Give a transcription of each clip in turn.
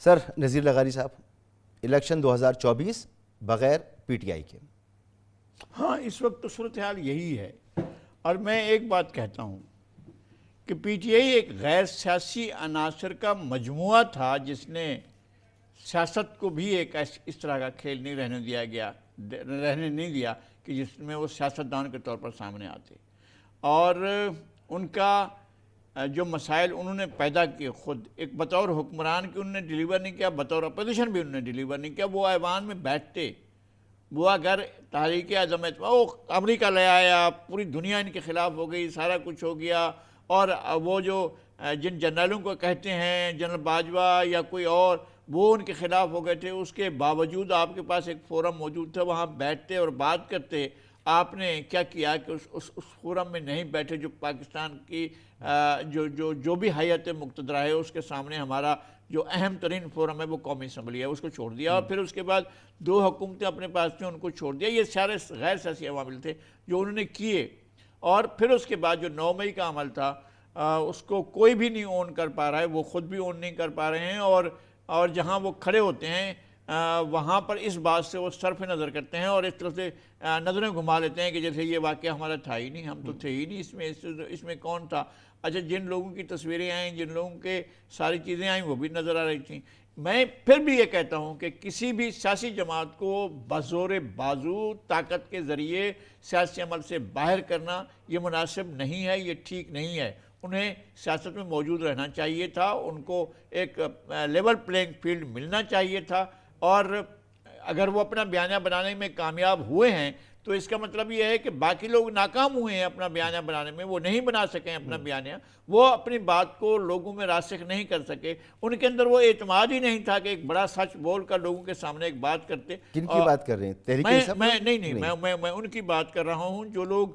سر نذیر لغاری صاحب، الیکشن 2024 بغیر P T I کے؟ ہاں، اس وقت تو صورتحال یہی ہے، اور میں ایک بات کہتا ہوں کہ پی ٹی آئی ایک غیر سیاسی عناصر کا مجموعہ تھا جس نے سیاست کو بھی ایک اس طرح کا کھیل نہیں رہنے نہیں دیا کہ جس میں وہ سیاستدان کے طور پر سامنے آتے، اور ان کا جو مسائل انہوں نے پیدا کیے خود ایک بطور حکمران کی انہوں نے ڈیلیور نہیں کیا، بطور اپوزیشن بھی انہوں نے ڈیلیور نہیں کیا۔ وہ ایوان میں بیٹھتے، وہ اگر تحریک عظمت وہ امریکہ لے آیا، پوری دنیا ان کے خلاف ہو گئی، سارا کچھ ہو گیا، اور وہ جو جن جنرلوں کو کہتے ہیں جنرل باجوہ یا کوئی اور، وہ ان کے خلاف ہو گئے تھے، اس کے باوجود آپ کے پاس ایک فورم موجود تھا، وہاں بیٹھتے اور بات کرتے۔ آپ نے کیا کیا کہ اس فورم میں نہیں بیٹھے، جو پاکستان کی جو بھی حیات مقتدرہ ہے اس کے سامنے ہمارا جو اہم ترین فورم ہے وہ قومی اسمبلی ہے، اس کو چھوڑ دیا، اور پھر اس کے بعد دو حکومتیں اپنے پاس تھیں ان کو چھوڑ دیا۔ یہ سارے غیر سیاسی عوامل تھے جو انہوں نے کیے، اور پھر اس کے بعد جو 9 مئی کا عمل تھا اس کو کوئی بھی نہیں اون کر پا رہا ہے، وہ خود بھی اون نہیں کر پا رہے ہیں، اور جہاں وہ کھڑے ہوتے ہیں وہاں پر اس بات سے وہ صرف نظر کرتے ہیں اور اس طرح سے نظریں گھما لیتے ہیں کہ جیسے یہ واقعہ ہمارا تھا ہی نہیں، ہم تو تھے ہی نہیں اس میں کون تھا۔ اچھا، جن لوگوں کی تصویریں آئیں، جن لوگوں کے ساری چیزیں آئیں وہ بھی نظر آ رہی تھیں۔ میں پھر بھی یہ کہتا ہوں کہ کسی بھی سیاسی جماعت کو بزور بازو طاقت کے ذریعے سیاسی عمل سے باہر کرنا یہ مناسب نہیں ہے، یہ ٹھیک نہیں ہے۔ انہیں سیاست میں موجود رہنا چاہیے تھا، ان کو ایک لیول پلینگ فیلڈ ملنا چاہیے تھا، اور اگر وہ اپنا بیانیہ بنانے میں کامیاب ہوئے ہیں تو اس کا مطلب یہ ہے کہ باقی لوگ ناکام ہوئے ہیں اپنا بیانیہ بنانے میں، وہ نہیں بنا سکے اپنا بیانیہ، وہ اپنی بات کو لوگوں میں راسخ نہیں کر سکے، ان کے اندر وہ اعتماد ہی نہیں تھا کہ ایک بڑا سچ بول کر لوگوں کے سامنے ایک بات کرتے۔ کن کی بات کر رہے ہیں؟ تحریک انصاف؟ میں ان کی بات کر رہا ہوں جو لوگ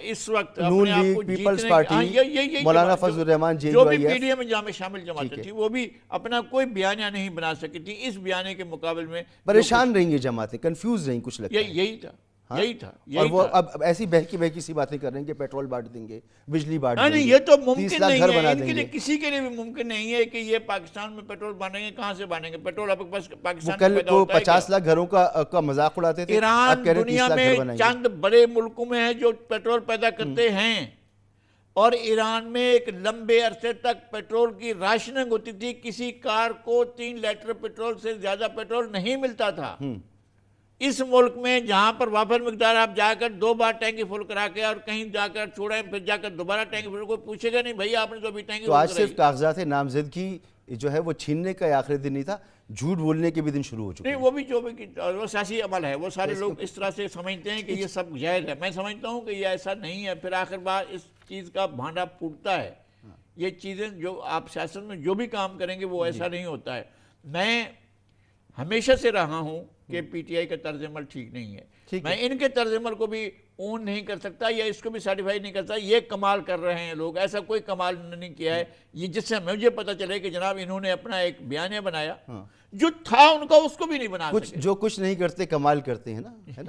اس وقت نون اپنے آپ لیگ، کو پیپلز پارٹی، مولانا فضل الرحمان جو بھی پی ڈی ایم میں شامل جماعتیں تھیں، وہ بھی اپنا کوئی بیانیہ نہیں بنا سکی تھی۔ اس بیانیے کے مقابل میں پریشان رہیں گے جماعتیں، کنفیوز رہیں، کچھ لگتا ہے یہی تھا۔ اور وہ اب ایسی بہکی سی باتیں کر رہے ہیں کہ پیٹرول بانٹ دیں گے، بجلی بانٹ دیں گے، نہیں، یہ تو ممکن 30 لاکھ نہیں گھر ہے، بنا ان دیں کے گے۔ لیے کسی کے لیے بھی ممکن نہیں ہے کہ یہ پاکستان میں پیٹرول بانٹیں گے۔ کہاں سے بانٹیں گے پیٹرول؟ آپ کے پاس پاکستان میں کل پیدا کو ہوتا ہے 50 لاکھ گھروں کا مذاق اڑاتے تھے، ایران دنیا میں چند بڑے ملکوں میں ہے جو پیٹرول پیدا کرتے ہیں، اور ایران میں ایک لمبے عرصے تک پیٹرول کی راشننگ ہوتی تھی، کسی کار کو 3 لیٹر پیٹرول سے زیادہ پیٹرول نہیں ملتا تھا۔ اس ملک میں جہاں پر وافر مقدار آپ جا کر 2 بار ٹینکی فل کرا کے اور کہیں جا کر چھوڑیں، پھر جا کر دوبارہ ٹینکی فل، کوئی پوچھے گا نہیں بھائی آپ نے تو ابھی ٹینکی فل تو آج کرائی۔ صرف کاغذات نامزدگی جو ہے وہ چھیننے کا آخری دن نہیں تھا، جھوٹ بولنے کے بھی دن شروع ہو چکے ہیں۔ نہیں، وہ بھی جو بھی وہ سیاسی عمل ہے، وہ سارے لوگ اس طرح سے سمجھتے ہیں کہ یہ سب جائز ہے۔ میں سمجھتا ہوں کہ یہ ایسا نہیں ہے، پھر آخر بار اس چیز کا بھانڈا پھوٹتا ہے۔ یہ چیزیں جو آپ سیاست میں جو بھی کام کریں گے وہ ایسا نہیں ہوتا ہے۔ میں ہمیشہ سے رہا ہوں کہ پی ٹی آئی کا طرز عمل ٹھیک نہیں ہے، میں ان کے طرز عمل کو بھی اون نہیں کر سکتا یا اس کو بھی سرٹیفائی نہیں کرتا۔ یہ کمال کر رہے ہیں لوگ، ایسا کوئی کمال نہیں کیا ہے یہ جس سے مجھے پتہ چلے کہ جناب انہوں نے اپنا ایک بیانیہ بنایا جو تھا ان کا، اس کو بھی نہیں بنا سکے۔ جو کچھ نہیں کرتے کمال کرتے ہیں نا۔